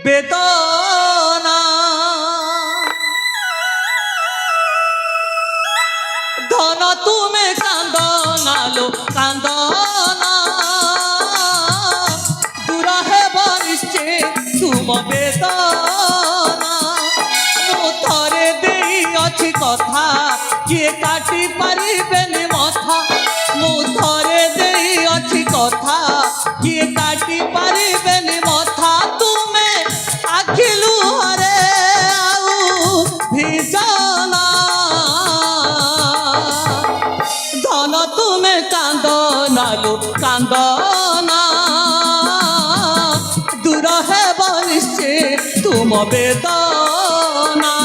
বেদনা ধন তুমি কান্দনালো কান্দনা দূর হেব নিশ্চে তুম বেদনা মু থরে দেই অছি কথা কিଏ কাটি পারিবেনি মথা মু থরে দেই অছি কথা কিଏ কাটি পারিবেনি মথা তুমে আখিলু হরে আউ ভিজনা ধন তুমে কান্দনালো কান্দনা দূর হেব নিশ্চে তুম বেদনা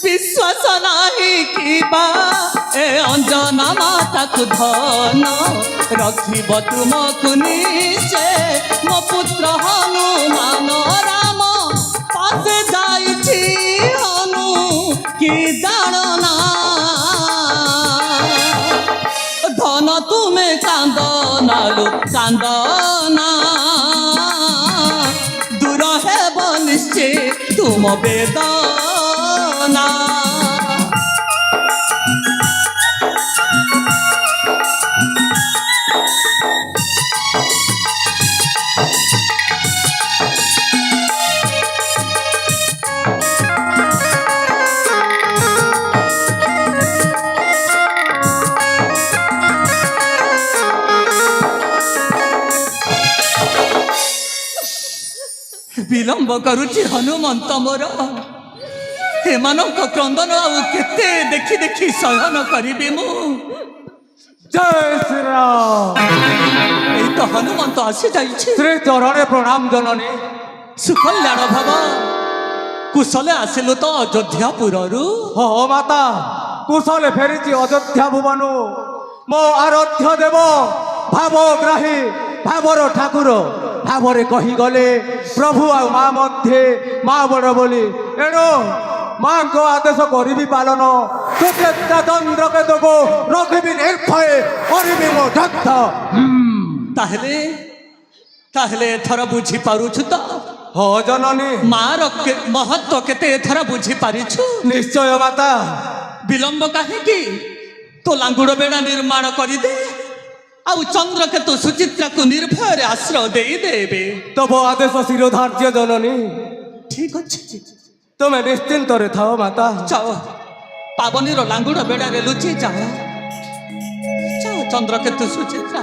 विश्वास नाही किबा ए अंजना माता को धन रखिब तुमको निश्चे मो पुत्र हनुमान राम पास जाइछि हनु कि जानना धन तुमे कांदनालो कांदना दूर हेब निश्चय तुम बेदना विलंब करुची हनुमंत मोर एमानक क्रंदन आउ केते देखी देखी सहन करिबे मु जय श्री राम। एई तो हनुमंत आसी जाइछे श्री चरणे प्रणाम जननी। सुकल्याण भव कुशले आसिलु तो अयोध्यापुरु हो माता कुशले फेरीची अयोध्या भुवनु मो आराध्य देव भावग्राही भावर ठाकुर भावरे कही गले प्रभु आ माँ मध्य माँ बड़ बोली एणु माँ को आदेश करी पालन सुचेता चंद्र के देव रखी निर्भय करी मो दग्ध। ताहले ताहले एथर बुझी पारुछु तो हो जननी मार महत्व केते एथर बुझी पारिछु निश्चय माता। विलंब काहेकि तो लांगुड़ बेड़ा निर्माण करी दे आउ चंद्रकेतु सुचित्रा को निर्भय आश्रय दे देबे तब आदेश शिरोधार्य जननी। ठीक अच्छे तुम्हें निश्चिंत रे थाओ माता। जाओ पावनीर लांगुड़ बेड़ा रे लुचि जाओ जाओ चंद्रकेतु सुचित्रा